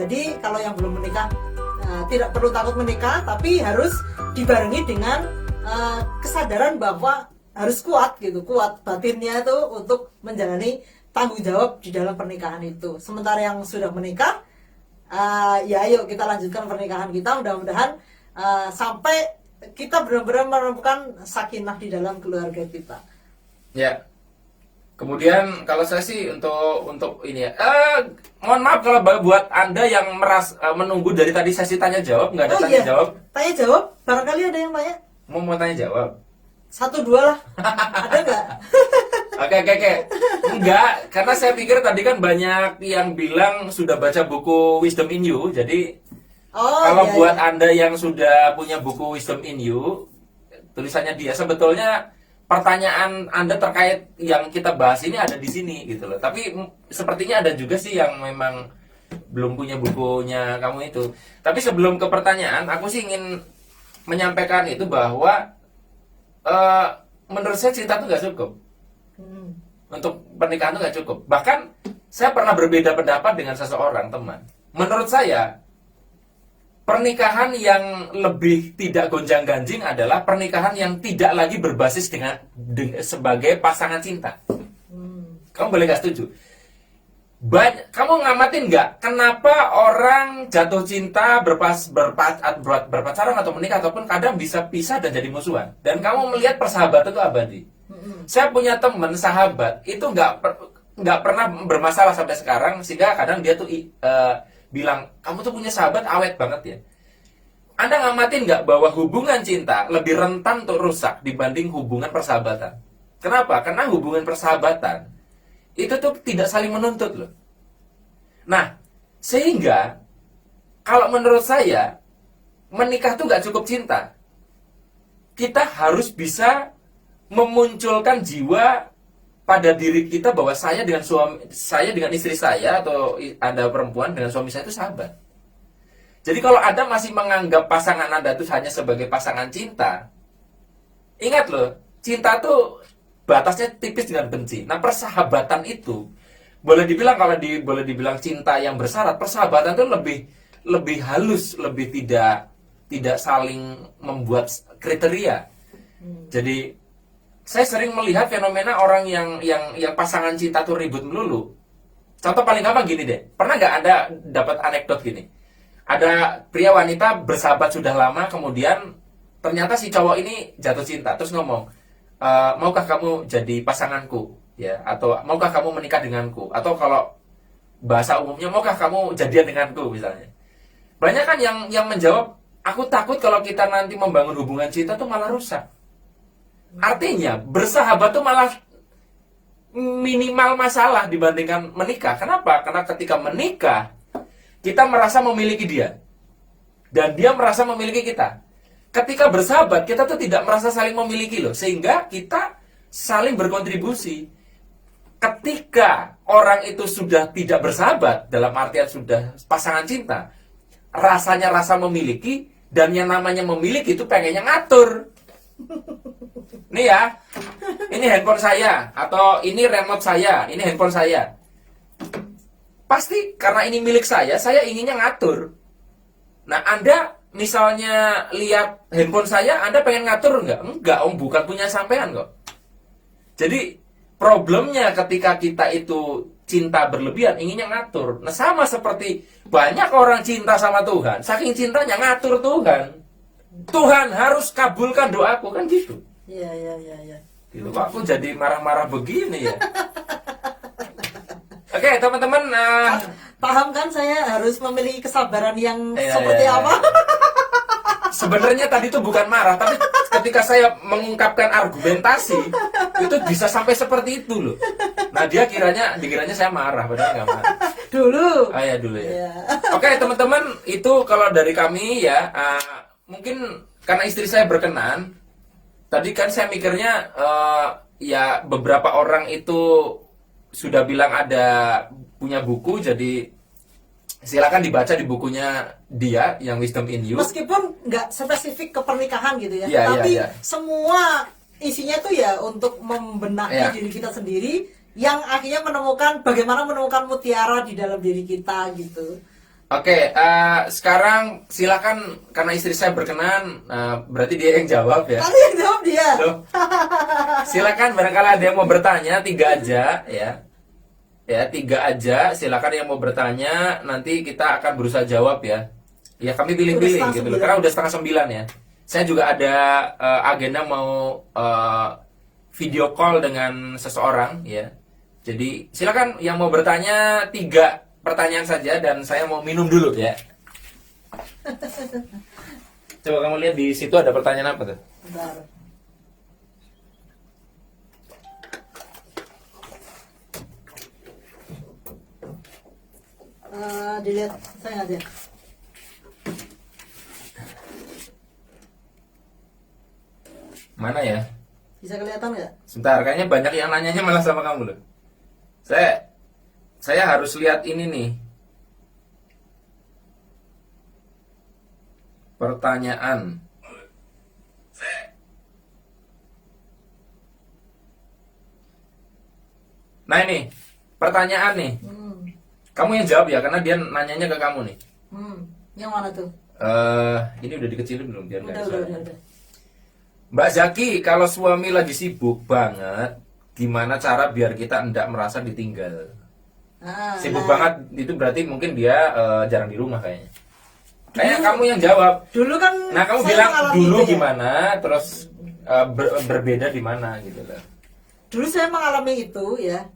Jadi kalau yang belum menikah tidak perlu takut menikah, tapi harus dibarengi dengan kesadaran bahwa harus kuat gitu, kuat batinnya itu untuk menjalani tanggung jawab di dalam pernikahan itu. Sementara yang sudah menikah, ya ayo kita lanjutkan pernikahan kita, mudah-mudahan sampai kita benar-benar menemukan sakinah di dalam keluarga kita. Ya. Kemudian kalau saya sih untuk ini ya, mohon maaf kalau buat Anda yang menunggu dari tadi sesi tanya jawab, nggak ada tanya jawab. Tanya jawab, barangkali ada yang tanya. Mau tanya jawab. 1-2 lah. Ada nggak? Oke. Enggak, karena saya pikir tadi kan banyak yang bilang sudah baca buku Wisdom in You. Jadi kalau buat Anda yang sudah punya buku Wisdom in You, tulisannya dia, sebetulnya pertanyaan Anda terkait yang kita bahas ini ada di sini gitu loh. Tapi sepertinya ada juga sih yang memang belum punya bukunya kamu itu. Tapi sebelum ke pertanyaan, aku sih ingin menyampaikan itu bahwa menurut saya cinta itu nggak cukup. Untuk pernikahan itu nggak cukup. Bahkan saya pernah berbeda pendapat dengan seseorang teman. Menurut saya pernikahan yang lebih tidak gonjang-ganjing adalah pernikahan yang tidak lagi berbasis sebagai pasangan cinta. Kamu boleh nggak setuju? Kamu ngamatin nggak kenapa orang jatuh cinta berpacaran atau menikah ataupun kadang bisa pisah dan jadi musuhan? Dan kamu melihat persahabatan itu abadi. Saya punya teman sahabat itu nggak pernah bermasalah sampai sekarang, sehingga kadang dia tuh bilang, kamu tuh punya sahabat awet banget ya. Anda ngamatin nggak bahwa hubungan cinta lebih rentan untuk rusak dibanding hubungan persahabatan? Kenapa? Karena hubungan persahabatan itu tuh tidak saling menuntut loh. Nah, sehingga kalau menurut saya menikah tuh nggak cukup cinta. Kita harus bisa memunculkan jiwa pada diri kita bahwa saya dengan istri saya atau Anda perempuan dengan suami saya itu sahabat. Jadi kalau Anda masih menganggap pasangan Anda itu hanya sebagai pasangan cinta, ingat loh, cinta tuh batasnya tipis dengan benci. Nah, persahabatan itu boleh dibilang boleh dibilang cinta yang bersyarat, persahabatan itu lebih halus, lebih tidak saling membuat kriteria. Jadi saya sering melihat fenomena orang yang pasangan cinta tuh ribut melulu. Contoh paling gampang gini deh. Pernah nggak Anda dapat anekdot gini? Ada pria wanita bersahabat sudah lama, kemudian ternyata si cowok ini jatuh cinta, terus ngomong, maukah kamu jadi pasanganku, ya? Atau maukah kamu menikah denganku? Atau kalau bahasa umumnya, maukah kamu jadian denganku, misalnya? Banyak kan yang menjawab, aku takut kalau kita nanti membangun hubungan cinta tuh malah rusak. Artinya bersahabat tuh malah minimal masalah dibandingkan menikah. Kenapa? Karena ketika menikah kita merasa memiliki dia dan dia merasa memiliki kita. Ketika bersahabat kita tuh tidak merasa saling memiliki loh, sehingga kita saling berkontribusi. Ketika orang itu sudah tidak bersahabat, dalam artian sudah pasangan cinta, rasanya rasa memiliki, dan yang namanya memiliki itu pengennya ngatur. Nih ya, ini handphone saya, atau ini remote saya, ini handphone saya. Pasti karena ini milik saya inginnya ngatur. Nah, Anda misalnya lihat handphone saya, Anda pengen ngatur nggak? Enggak, om, bukan punya sampean kok. Jadi, problemnya ketika kita itu cinta berlebihan, inginnya ngatur. Nah, sama seperti banyak orang cinta sama Tuhan, saking cintanya ngatur Tuhan. Tuhan harus kabulkan doaku, kan gitu. Iya. Gitu, aku jadi marah-marah begini ya. Oke, teman-teman, paham kan saya harus memiliki kesabaran yang seperti apa? Sebenarnya tadi itu bukan marah, tapi ketika saya mengungkapkan argumentasi, itu bisa sampai seperti itu loh. Nah, dikiranya saya marah, padahal nggak marah. Dulu. Dulu ya. Oke, teman-teman, itu kalau dari kami ya, mungkin karena istri saya berkenan. Tadi kan saya mikirnya ya beberapa orang itu sudah bilang ada punya buku, jadi silakan dibaca di bukunya dia yang Wisdom in You. Meskipun nggak spesifik ke pernikahan gitu ya, Iya, tapi iya. semua isinya tuh ya untuk membenahi diri kita sendiri, yang akhirnya bagaimana menemukan mutiara di dalam diri kita gitu. Oke, sekarang silakan karena istri saya berkenan, berarti dia yang jawab ya. Kali yang jawab dia. Loh. Silakan barangkali ada yang mau bertanya, 3 aja ya. Ya, 3 aja. Silakan yang mau bertanya, nanti kita akan berusaha jawab ya. Ya kami pilih-pilih Udah gitu 9:30. loh. Karena udah 8:30 ya. Saya juga ada agenda mau video call dengan seseorang ya. Jadi silakan yang mau bertanya 3 pertanyaan saja dan saya mau minum dulu ya. Coba kamu lihat di situ ada pertanyaan apa tuh? Bentar. Dilihat saya aja. Mana ya? Bisa kelihatan nggak? Sebentar, kayaknya banyak yang nanyanya malah sama kamu loh. Saya harus lihat ini nih. Pertanyaan. Nah ini, pertanyaan nih. Kamu yang jawab ya, karena dia nanyanya ke kamu nih. Yang mana tuh? Ini udah dikecilin belum biar nggak ada Udah, suara. udah. Mbak Zaki, kalau suami lagi sibuk banget, gimana cara biar kita enggak merasa ditinggal? Sibuk Nah, banget itu berarti mungkin dia jarang di rumah kayaknya. Kayaknya kamu yang jawab. dulu kan Nah, kamu saya bilang mengalami dulu itu ya. gimana, terus berbeda di mana gitu loh. Dulu saya mengalami itu ya.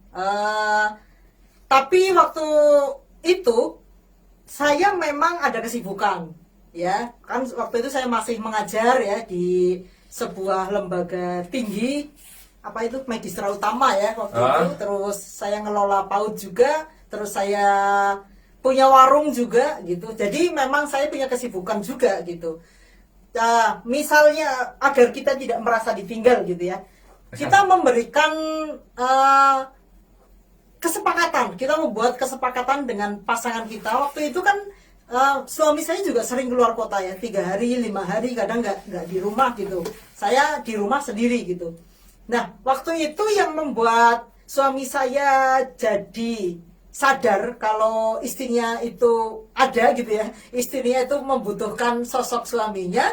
Tapi waktu itu saya memang ada kesibukan ya. Kan waktu itu saya masih mengajar ya di sebuah lembaga tinggi, apa itu Magistra Utama ya waktu itu. Terus saya ngelola PAUD juga, terus saya punya warung juga gitu. Jadi memang saya punya kesibukan juga gitu. Nah, misalnya agar kita tidak merasa ditinggal gitu ya, kita memberikan kesepakatan, kita membuat kesepakatan dengan pasangan kita. Waktu itu kan suami saya juga sering keluar kota ya, 3 hari, 5 hari, kadang nggak di rumah gitu. Saya di rumah sendiri gitu. Nah, waktu itu yang membuat suami saya jadi sadar kalau istrinya itu ada gitu ya, istrinya itu membutuhkan sosok suaminya.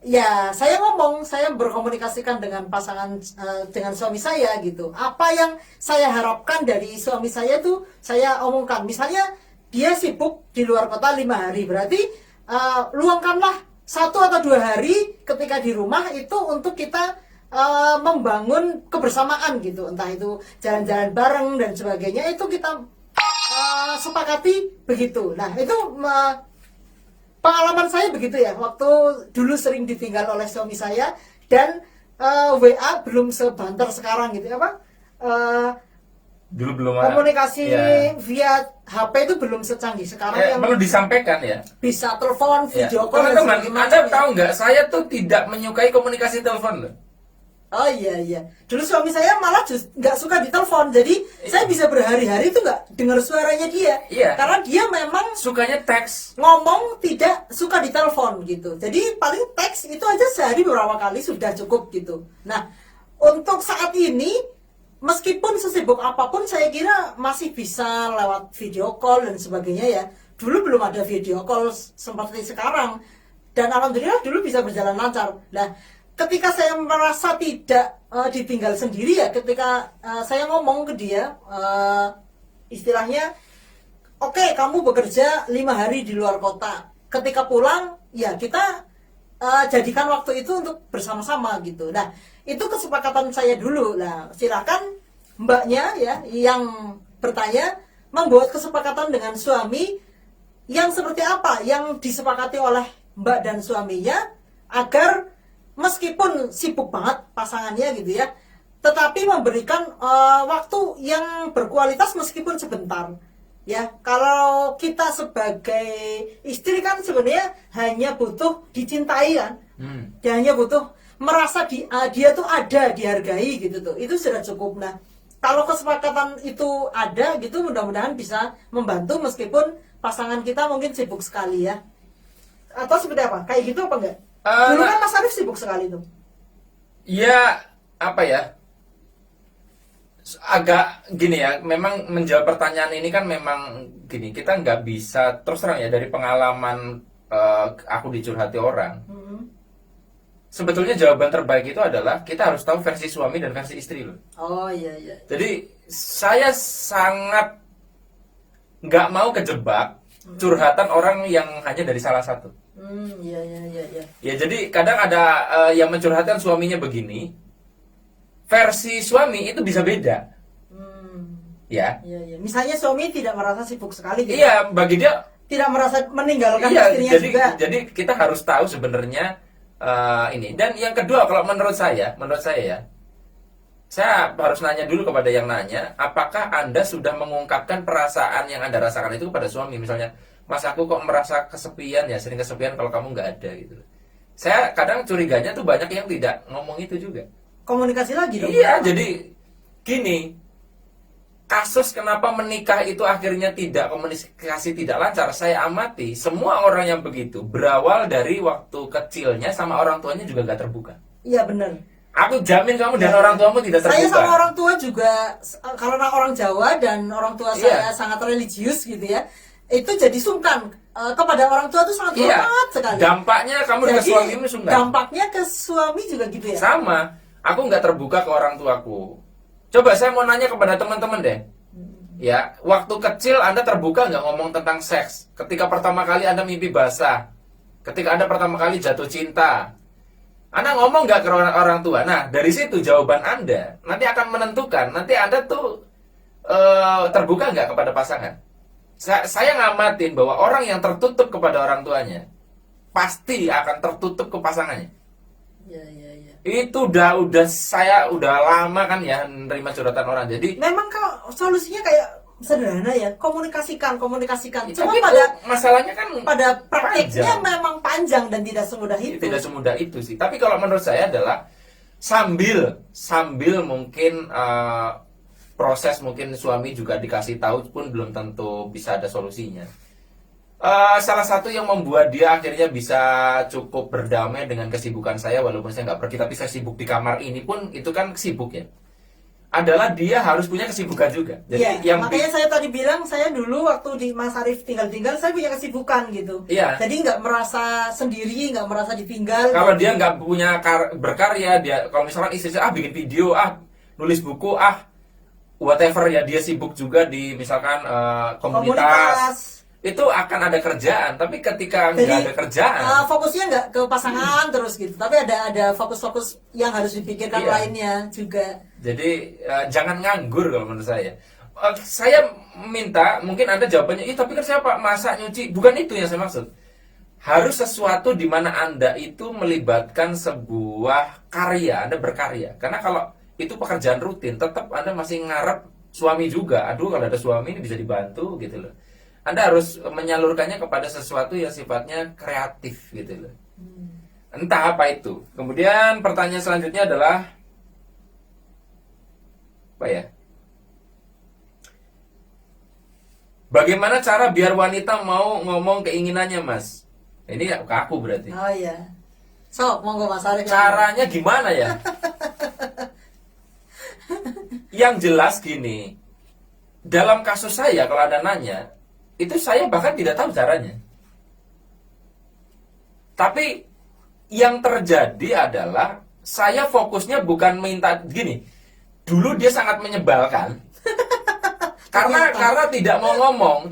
Ya, saya berkomunikasikan dengan pasangan, dengan suami saya gitu. Apa yang saya harapkan dari suami saya itu saya omongkan. Misalnya dia sibuk di luar kota 5 hari, berarti luangkanlah 1 atau 2 hari ketika di rumah itu untuk kita membangun kebersamaan gitu. Entah itu jalan-jalan bareng dan sebagainya, itu kita sepakati begitu. Nah, itu pengalaman saya begitu ya, waktu dulu sering ditinggal oleh suami saya dan WA belum sebanter sekarang gitu ya, Pak. Dulu belum ada. Komunikasi Ya. via HP itu belum secanggih sekarang yang Perlu disampaikan ya. bisa telepon, Ya. video call dan Teman-teman, sebagainya. Anda tahu nggak? Saya tuh tidak menyukai komunikasi telepon loh. Oh iya. Dulu suami saya malah nggak suka ditelepon, jadi saya bisa berhari-hari itu nggak dengar suaranya dia. Iya. Karena dia memang Sukanya teks. ngomong tidak suka ditelepon gitu. Jadi paling teks itu aja sehari beberapa kali sudah cukup gitu. Nah, untuk saat ini meskipun sesibuk apapun saya kira masih bisa lewat video call dan sebagainya ya. Dulu belum ada video call seperti sekarang. Dan alhamdulillah dulu bisa berjalan lancar. Nah, ketika saya merasa tidak ditinggal sendiri ya, ketika saya ngomong ke dia, istilahnya, oke, kamu bekerja 5 hari di luar kota. Ketika pulang, ya kita jadikan waktu itu untuk bersama-sama gitu. Nah, itu kesepakatan saya dulu. Nah, silakan mbaknya ya yang bertanya membuat kesepakatan dengan suami yang seperti apa yang disepakati oleh mbak dan suaminya agar meskipun sibuk banget pasangannya gitu ya, tetapi memberikan waktu yang berkualitas meskipun sebentar. Ya, kalau kita sebagai istri kan sebenarnya hanya butuh dicintai kan, dia hanya butuh merasa dia tuh ada, dihargai gitu tuh, itu sudah cukup. Nah, kalau kesepakatan itu ada gitu, mudah-mudahan bisa membantu meskipun pasangan kita mungkin sibuk sekali ya. Atau seperti apa? Kayak gitu apa enggak? Dulu kan Mas Arif sibuk sekali tuh. Ya, apa ya? agak gini ya, memang menjawab pertanyaan ini kan memang gini, kita nggak bisa terus terang ya dari pengalaman aku dicurhati orang. Sebetulnya jawaban terbaik itu adalah kita harus tahu versi suami dan versi istri loh. Oh iya iya. Jadi saya sangat nggak mau kejebak curhatan orang yang hanya dari salah satu. Iya iya iya iya. Ya jadi kadang ada yang mencurhatkan suaminya begini, versi suami itu bisa beda. Ya. Iya iya. Misalnya suami tidak merasa sibuk sekali gitu. Iya, bagi dia Tidak merasa meninggalkan iya, istrinya jadi juga. jadi kita harus tahu sebenarnya ini. Dan yang kedua, kalau menurut saya ya, saya harus nanya dulu kepada yang nanya, apakah Anda sudah mengungkapkan perasaan yang Anda rasakan itu kepada suami? Misalnya, Mas, aku kok merasa kesepian ya, sering kesepian kalau kamu nggak ada gitu. Saya kadang curiganya tuh banyak yang tidak ngomong itu juga. Komunikasi lagi dong. Iya, jadi gini, kasus kenapa menikah itu akhirnya tidak komunikasi tidak lancar, saya amati semua orang yang begitu berawal dari waktu kecilnya sama orang tuanya juga gak terbuka. Iya benar. Aku jamin kamu dan Ya. orang tuamu tidak terbuka. Saya sama orang tua juga, karena orang Jawa dan orang tua saya Iya. sangat religius gitu ya, itu jadi sungkan kepada orang tua itu sangat Iya. hormat sekali. Dampaknya kamu dengan Jadi, suamimu sungkan. dampaknya ke suami juga gitu ya. Sama, aku nggak terbuka ke orang tuaku. Coba saya mau nanya kepada teman-teman deh. Ya, waktu kecil Anda terbuka nggak ngomong tentang seks? Ketika pertama kali Anda mimpi basah, ketika Anda pertama kali jatuh cinta, Anda ngomong nggak ke orang tua? Nah, dari situ jawaban Anda nanti akan menentukan, nanti Anda tuh terbuka nggak kepada pasangan. Saya ngamatin bahwa orang yang tertutup kepada orang tuanya, pasti akan tertutup ke pasangannya. Iya iya iya. Itu saya udah lama kan ya menerima curhatan orang. Jadi Memang kalau solusinya kayak sederhana ya, komunikasikan. Cuma tapi pada masalahnya kan praktiknya panjang. memang panjang dan tidak semudah itu. Tidak semudah itu sih. Tapi kalau menurut saya adalah sambil mungkin proses, mungkin suami juga dikasih tahu pun belum tentu bisa ada solusinya. Salah satu yang membuat dia akhirnya bisa cukup berdamai dengan kesibukan saya, walaupun saya nggak pergi tapi saya sibuk di kamar ini pun itu kan sibuk ya, adalah dia harus punya kesibukan juga. Jadi Iya, makanya saya tadi bilang, saya dulu waktu di Mas Arief tinggal-tinggal, saya punya kesibukan gitu. Iya. Jadi nggak merasa sendiri, nggak merasa ditinggal. Kalau dia nggak punya berkarya, dia kalau misalkan istri saya bikin video, nulis buku, whatever ya, dia sibuk juga di misalkan komunitas. Itu akan ada kerjaan, tapi ketika nggak ada kerjaan, fokusnya nggak ke pasangan terus gitu, tapi ada fokus-fokus yang harus dipikirkan Iya. lainnya juga. jadi jangan nganggur kalau menurut saya. Saya minta, mungkin Anda jawabannya, tapi kan saya Pak masak nyuci, bukan itu yang saya maksud. Harus sesuatu di mana Anda itu melibatkan sebuah karya, Anda berkarya. Karena kalau itu pekerjaan rutin, tetap Anda masih ngarep suami juga. Aduh, kalau ada suami ini bisa dibantu gitu loh. Anda harus menyalurkannya kepada sesuatu yang sifatnya kreatif gitu loh. Entah apa itu. Kemudian pertanyaan selanjutnya adalah apa ya? Bagaimana cara biar wanita mau ngomong keinginannya, Mas? Ini ya ke aku berarti. Oh iya. So, monggo Mas Arief. Caranya gimana ya? Yang jelas gini, dalam kasus saya kalau ada nanya, itu saya bahkan tidak tahu caranya. Tapi yang terjadi adalah saya fokusnya bukan minta gini. Dulu dia sangat menyebalkan. karena tidak mau ngomong.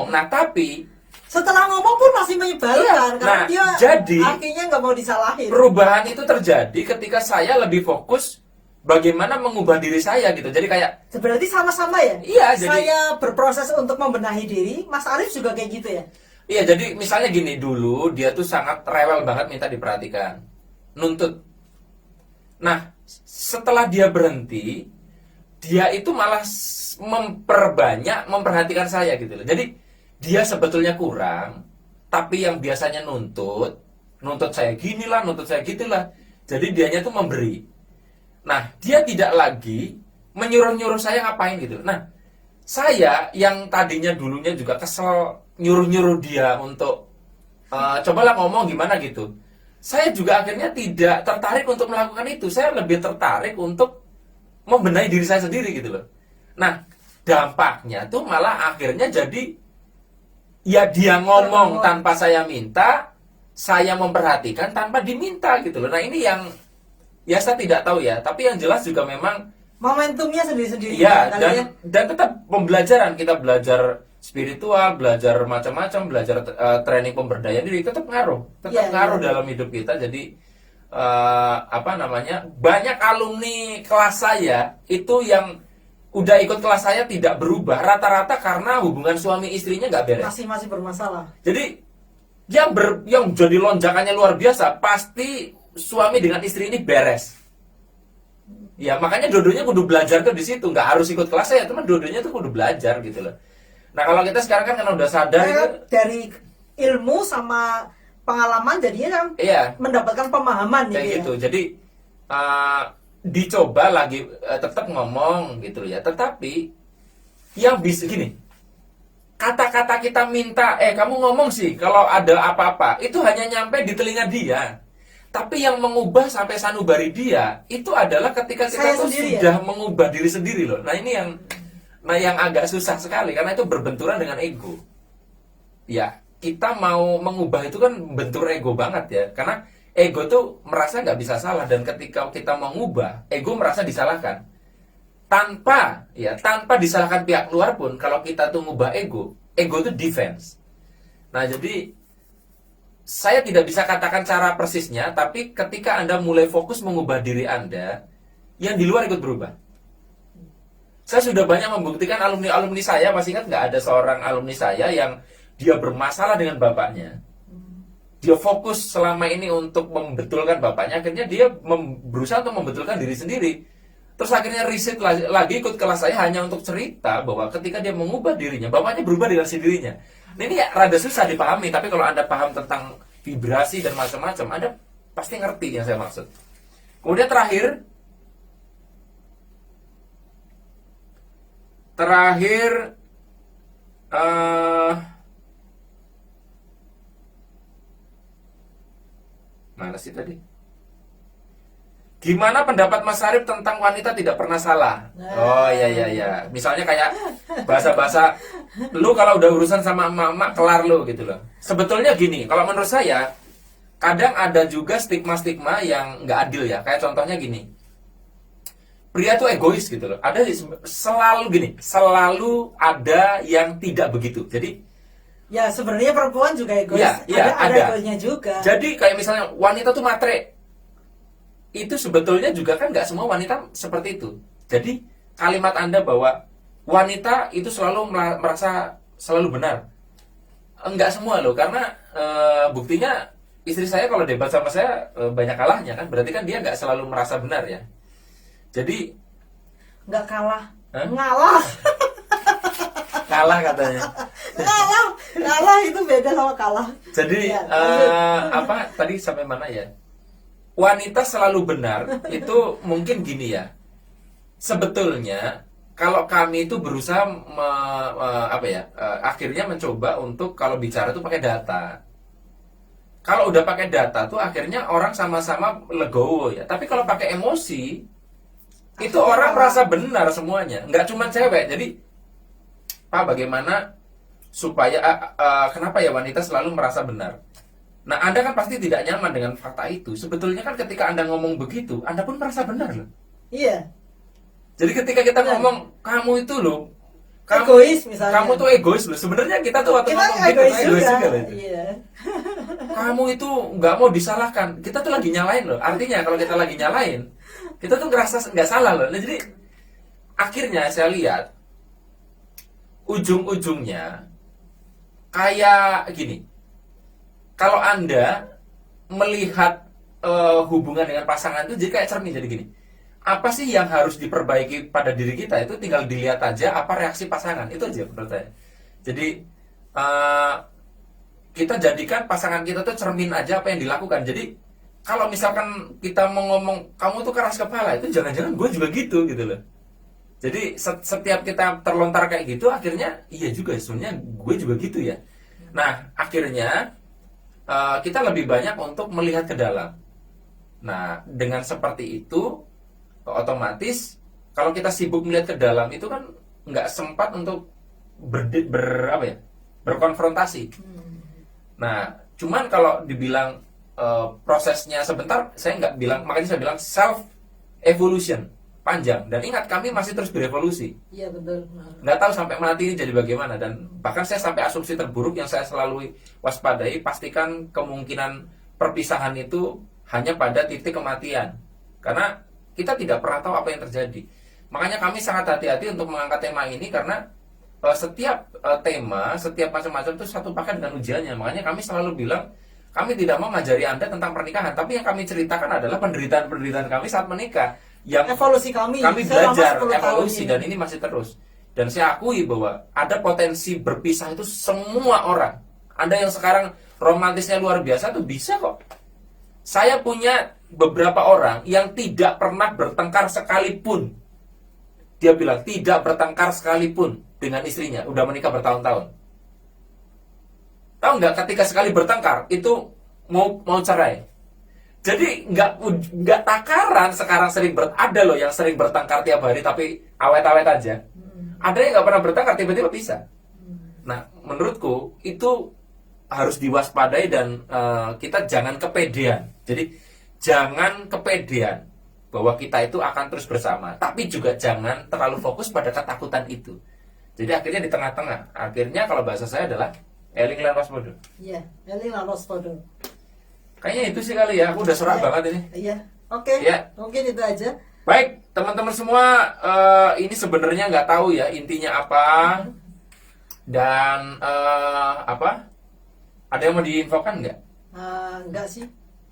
Nah, tapi Setelah ngomong pun masih menyebalkan, Iya. karena Nah, dia jadi akhirnya nggak mau disalahin. perubahan itu terjadi ketika saya lebih fokus bagaimana mengubah diri saya gitu. Jadi kayak Berarti sama-sama ya? Iya, jadi- Saya berproses untuk membenahi diri, Mas Arief juga kayak gitu ya? iya, jadi misalnya gini, dulu dia tuh sangat rewel banget minta diperhatikan, nuntut. Nah, setelah dia berhenti, dia itu malah memperhatikan saya gitu loh. Jadi dia sebetulnya kurang, tapi yang biasanya nuntut saya ginilah, nuntut saya gitulah. Jadi dianya tuh memberi. Nah, dia tidak lagi menyuruh-nyuruh saya ngapain gitu. Nah, saya yang tadinya dulunya juga kesel nyuruh-nyuruh dia untuk cobalah ngomong gimana gitu. Saya juga akhirnya tidak tertarik untuk melakukan itu. Saya lebih tertarik untuk membenahi diri saya sendiri gitu loh. Nah, dampaknya tuh malah akhirnya jadi ya dia ngomong tanpa saya minta, saya memperhatikan tanpa diminta gitu loh. Nah, ini yang ya saya tidak tahu ya, tapi yang jelas juga memang momentumnya sendiri-sendiri. iya, kali ya. dan tetap pembelajaran, kita belajar spiritual, belajar macam-macam, belajar training pemberdayaan diri, tetap ngaruh Iya, ngaruh iya. dalam hidup kita. Jadi apa namanya, banyak alumni kelas saya itu yang udah ikut kelas saya tidak berubah rata-rata karena hubungan suami istrinya nggak beres. Masih bermasalah. Jadi yang jadi lonjakannya luar biasa pasti suami dengan istri ini beres. Ya makanya dua-duanya kudu belajar tuh di situ, nggak harus ikut kelas saya, teman dua-duanya tuh kudu belajar gitu loh. Nah kalau kita sekarang kan karena udah sadar itu, Dari ilmu sama pengalaman jadinya kan iya mendapatkan pemahaman kayak gitu gitu. Jadi dicoba lagi tetap ngomong gitu ya. Tetapi yang bisa gini, kata-kata kita minta, kamu ngomong sih kalau ada apa-apa, itu hanya nyampe di telinga dia. Tapi yang mengubah sampai sanubari dia itu adalah ketika kita Saya tuh sendiri sudah mengubah diri sendiri loh. Nah ini yang agak susah sekali karena itu berbenturan dengan ego. Ya kita mau mengubah itu kan bentur ego banget ya, karena ego tuh merasa nggak bisa salah, dan ketika kita mau ngubah, ego merasa disalahkan. Tanpa disalahkan pihak luar pun, kalau kita tuh ngubah ego itu defense. Nah jadi saya tidak bisa katakan cara persisnya, tapi ketika Anda mulai fokus mengubah diri Anda, yang di luar ikut berubah. Saya sudah banyak membuktikan alumni-alumni saya, masih ingat nggak ada seorang alumni saya yang dia bermasalah dengan bapaknya. Dia fokus selama ini untuk membetulkan bapaknya, akhirnya dia berusaha untuk membetulkan diri sendiri. Terus akhirnya riset lagi ikut kelas saya hanya untuk cerita bahwa ketika dia mengubah dirinya, bapaknya berubah dengan sendirinya. Nah, ini ya rada susah dipahami, tapi kalau Anda paham tentang vibrasi dan macam-macam, Anda pasti ngerti yang saya maksud. Kemudian terakhir mana sih tadi? Gimana pendapat Mas Arif tentang wanita tidak pernah salah? Oh iya. Misalnya kayak bahasa-bahasa, lu kalau udah urusan sama emak-emak kelar lu gitu loh. Sebetulnya gini, kalau menurut saya kadang ada juga stigma-stigma yang nggak adil ya. Kayak contohnya gini, pria tuh egois gitu loh. Ada selalu ada yang tidak begitu. Jadi ya sebenarnya perempuan juga egois. Iya, ada egoisnya juga. Jadi kayak misalnya wanita tuh matre, itu sebetulnya juga kan nggak semua wanita seperti itu. Jadi kalimat Anda bahwa wanita itu selalu merasa selalu benar, enggak semua loh, karena buktinya istri saya kalau debat sama saya banyak kalahnya kan, berarti kan dia nggak selalu merasa benar ya. Jadi nggak kalah, Hah? ngalah. kalah katanya. Ngalah itu beda sama kalah. Jadi Ya, apa tadi sampai mana ya? Wanita selalu benar itu mungkin gini ya. Sebetulnya kalau kami itu berusaha akhirnya mencoba untuk kalau bicara itu pakai data. Kalau udah pakai data tuh akhirnya orang sama-sama legowo ya. Tapi kalau pakai emosi itu orang merasa benar semuanya. Nggak cuma cewek. Jadi Pak, bagaimana supaya kenapa ya wanita selalu merasa benar? Nah, Anda kan pasti tidak nyaman dengan fakta itu. Sebetulnya kan ketika Anda ngomong begitu, Anda pun merasa benar loh. Iya. Jadi ketika kita ngomong kamu itu loh, Egois misalnya. kamu tuh egois loh. Sebenarnya kita tuh waktu Kita ngomong gitu egois juga. loh. Iya. Kamu itu nggak mau disalahkan. Kita tuh lagi nyalain loh. Artinya kalau kita lagi nyalain, kita tuh ngerasa nggak salah loh. Nah, jadi akhirnya saya lihat ujung-ujungnya kayak gini. Kalau Anda melihat hubungan dengan pasangan itu jadi kayak cermin, jadi gini. Apa sih yang harus diperbaiki pada diri kita, itu tinggal dilihat aja apa reaksi pasangan. Itu aja menurut saya. Jadi kita jadikan pasangan kita tuh cermin aja apa yang dilakukan. Jadi kalau misalkan kita mau ngomong kamu tuh keras kepala, itu jangan-jangan gue juga gitu loh. Jadi setiap kita terlontar kayak gitu, akhirnya iya juga sebenarnya gue juga gitu ya. Nah akhirnya kita lebih banyak untuk melihat ke dalam. Nah dengan seperti itu otomatis kalau kita sibuk melihat ke dalam itu kan nggak sempat untuk berkonfrontasi. Nah, cuman kalau dibilang prosesnya sebentar, saya nggak bilang, makanya saya bilang self evolution panjang. Dan ingat, kami masih terus berevolusi. Iya, betul. Nggak tahu sampai mati ini jadi bagaimana. Dan bahkan saya sampai asumsi terburuk yang saya selalu waspadai, pastikan kemungkinan perpisahan itu hanya pada titik kematian. Karena kita tidak pernah tahu apa yang terjadi. Makanya kami sangat hati-hati untuk mengangkat tema ini, karena setiap tema, setiap macam-macam itu satu paket dengan ujiannya. Makanya kami selalu bilang, kami tidak mau mengajari Anda tentang pernikahan, tapi yang kami ceritakan adalah penderitaan-penderitaan kami saat menikah. Yang evolusi kami belajar evolusi, dan ini masih terus. Dan saya akui bahwa ada potensi berpisah itu semua orang. Anda yang sekarang romantisnya luar biasa tuh bisa kok. Saya punya beberapa orang yang tidak pernah bertengkar sekalipun. Dia bilang tidak bertengkar sekalipun dengan istrinya, udah menikah bertahun-tahun. Tahu nggak, ketika sekali bertengkar itu mau cerai. Jadi nggak takaran sekarang ada loh yang sering bertengkar tiap hari tapi awet-awet aja. Ada yang nggak pernah bertengkar tiba-tiba bisa. Nah, menurutku itu harus diwaspadai dan kita jangan kepedean. Jadi jangan kepedean bahwa kita itu akan terus bersama, tapi juga jangan terlalu fokus pada ketakutan itu. Jadi akhirnya di tengah-tengah. Akhirnya kalau bahasa saya adalah eling lan waspada. Iya, eling lan waspada. Kayaknya itu sih kali ya, aku udah sorak banget ini. Iya, oke. Ya. Mungkin itu aja. Baik, teman-teman semua, ini sebenarnya nggak tahu ya intinya apa dan apa? Ada yang mau diinfokan nggak? Nggak sih.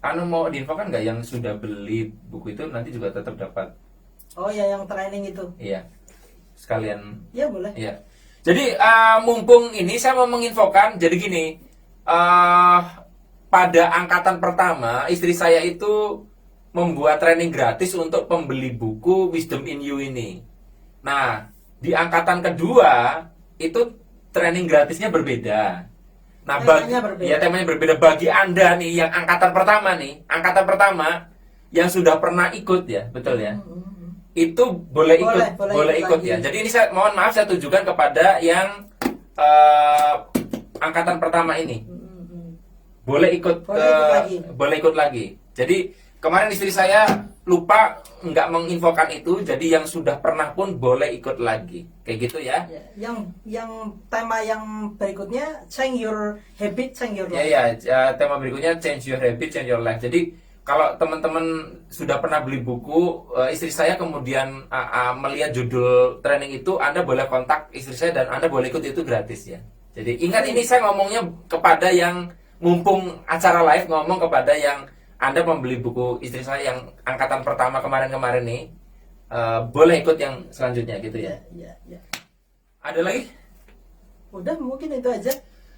Mau diinfokan nggak yang sudah beli buku itu nanti juga tetap dapat? Oh ya, yang training itu. Iya, sekalian. Iya, boleh. Iya. Jadi mumpung ini saya mau menginfokan. Jadi gini. Pada angkatan pertama, istri saya itu membuat training gratis untuk pembeli buku Wisdom in You ini. Nah, di angkatan kedua, itu training gratisnya berbeda. Nah, temanya berbeda. Bagi Anda nih, yang angkatan pertama, yang sudah pernah ikut ya, betul ya? Itu boleh ikut ya. Jadi ini mohon maaf, saya tujukan kepada yang angkatan pertama ini. Boleh ikut lagi. Jadi kemarin istri saya lupa nggak menginfokan itu. Jadi yang sudah pernah pun boleh ikut lagi. Kayak gitu ya. Yang tema yang berikutnya change your habit, change your life. Tema berikutnya change your habit, change your life. Jadi kalau teman-teman sudah pernah beli buku, istri saya kemudian melihat judul training itu, Anda boleh kontak istri saya dan Anda boleh ikut itu gratis ya. Jadi ingat, ini saya ngomongnya kepada yang mumpung acara live, ngomong kepada yang Anda membeli buku istri saya yang angkatan pertama kemarin nih, boleh ikut yang selanjutnya gitu ya. Ya. Ada lagi? Udah, mungkin itu aja.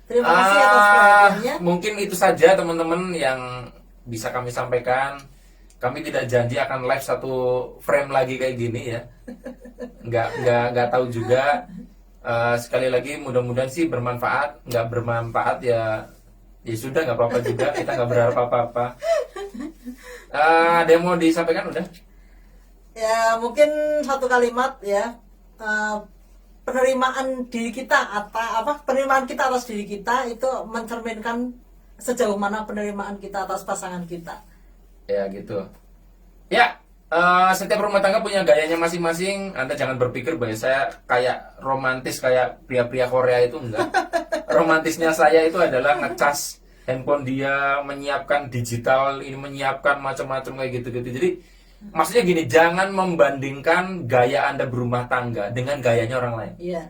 Terima kasih atas perhatiannya. Mungkin itu saja teman-teman yang bisa kami sampaikan. Kami tidak janji akan live satu frame lagi kayak gini ya. Nggak tahu juga. Sekali lagi mudah-mudahan sih bermanfaat. Nggak bermanfaat ya sudah, nggak apa-apa juga, kita nggak berharap apa-apa. Ada yang mau disampaikan udah? Ya, mungkin satu kalimat ya, penerimaan diri kita penerimaan kita atas diri kita itu mencerminkan sejauh mana penerimaan kita atas pasangan kita. Ya gitu. Ya, setiap rumah tangga punya gayanya masing-masing. Anda jangan berpikir bahwa saya kayak romantis kayak pria-pria Korea, itu enggak. Romantisnya saya itu adalah ngecas handphone dia, menyiapkan digital, ini menyiapkan macam-macam kayak gitu-gitu. Jadi maksudnya gini, jangan membandingkan gaya Anda berumah tangga dengan gayanya orang lain. Iya.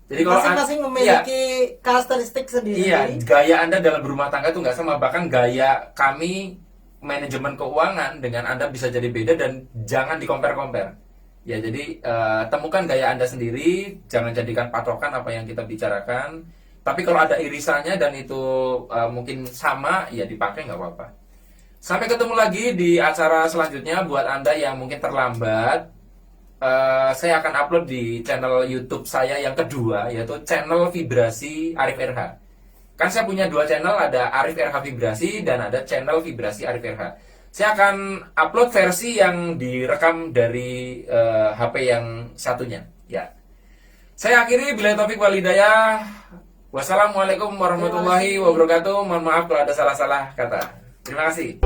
Jadi kalau masing-masing memiliki karakteristik sendiri. Iya, gaya Anda dalam berumah tangga itu nggak sama. Bahkan gaya kami manajemen keuangan dengan Anda bisa jadi beda, dan jangan di-compare-compare. Ya, jadi temukan gaya Anda sendiri, jangan jadikan patokan apa yang kita bicarakan. Tapi kalau ada irisannya dan itu mungkin sama, ya dipakai nggak apa-apa. Sampai ketemu lagi di acara selanjutnya. Buat Anda yang mungkin terlambat, saya akan upload di channel YouTube saya yang kedua, yaitu channel Vibrasi Arif RH. Kan saya punya dua channel, ada Arif RH Vibrasi dan ada channel Vibrasi Arif RH. saya akan upload versi yang direkam dari HP yang satunya. Ya. Saya akhiri, bila topik wal hidayah. Wassalamualaikum warahmatullahi wabarakatuh. Mohon maaf kalau ada salah-salah kata. Terima kasih.